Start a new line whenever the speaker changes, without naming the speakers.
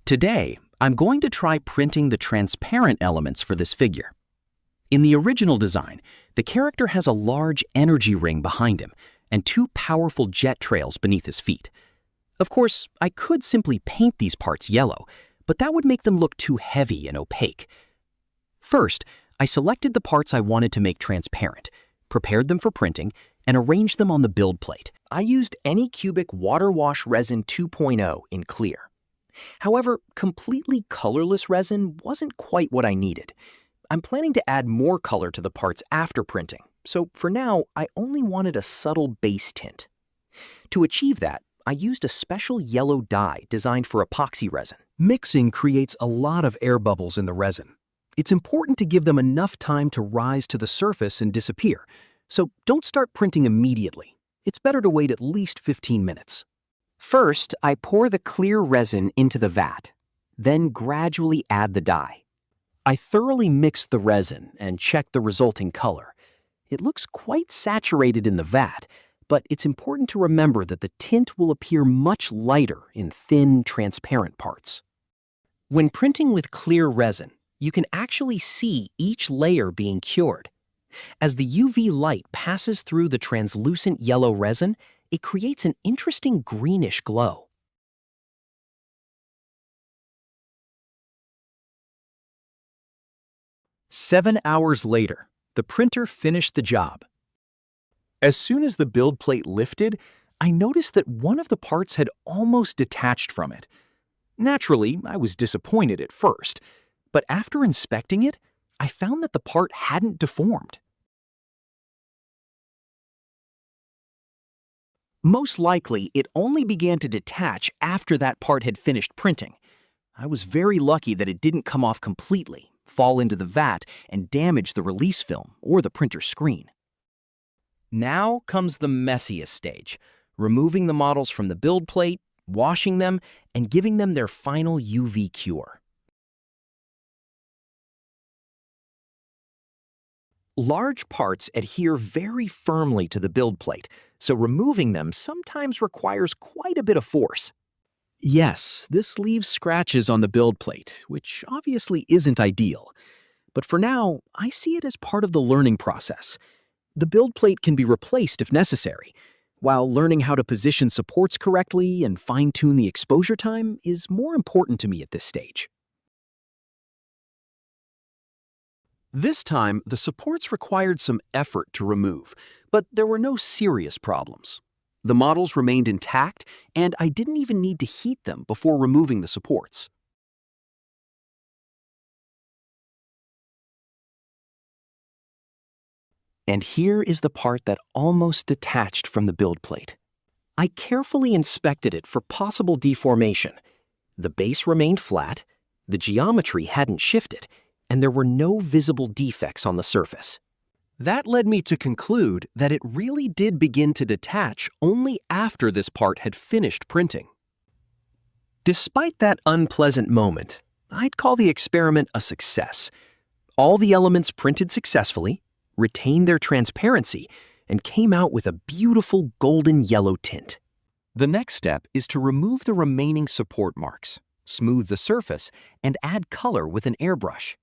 Today, I'm going to try printing the transparent elements for this figure. In the original design, the character has a large energy ring behind him and two powerful jet trails beneath his feet. Of course, I could simply paint these parts yellow, but that would make them look too heavy and opaque. First, I selected the parts I wanted to make transparent, prepared them for printing, and arranged them on the build plate. I used Anycubic Water-Wash Resin 2.0 in clear. However, completely colorless resin wasn't quite what I needed. I'm planning to add more color to the parts after printing, so for now, I only wanted a subtle base tint. To achieve that, I used a special yellow dye designed for epoxy resin. Mixing creates a lot of air bubbles in the resin. It's important to give them enough time to rise to the surface and disappear, so don't start printing immediately. It's better to wait at least 15 minutes. First, I pour the clear resin into the vat, then gradually add the dye. I thoroughly mix the resin and check the resulting color. It looks quite saturated in the vat, but it's important to remember that the tint will appear much lighter in thin, transparent parts. When printing with clear resin, you can actually see each layer being cured. As the UV light passes through the translucent yellow resin, it creates an interesting greenish glow. "7 hours later, the printer finished the job. As soon as the build plate lifted, I noticed that one of the parts had almost detached from it. Naturally, I was disappointed at first, but after inspecting it, I found that the part hadn't deformed. Most likely, it only began to detach after that part had finished printing. I was very lucky that it didn't come off completely, fall into the vat, and damage the release film or the printer screen. Now comes the messiest stage, removing the models from the build plate, washing them, and giving them their final UV cure. Large parts adhere very firmly to the build plate, so removing them sometimes requires quite a bit of force. Yes, this leaves scratches on the build plate, which obviously isn't ideal. But for now, I see it as part of the learning process. The build plate can be replaced if necessary, while learning how to position supports correctly and fine-tune the exposure time is more important to me at this stage. This time, the supports required some effort to remove, but there were no serious problems. The models remained intact, and I didn't even need to heat them before removing the supports. And here is the part that almost detached from the build plate. I carefully inspected it for possible deformation. The base remained flat, the geometry hadn't shifted, and there were no visible defects on the surface. That led me to conclude that it really did begin to detach only after this part had finished printing. Despite that unpleasant moment, I'd call the experiment a success. All the elements printed successfully, retained their transparency, and came out with a beautiful golden yellow tint. The next step is to remove the remaining support marks, smooth the surface, and add color with an airbrush.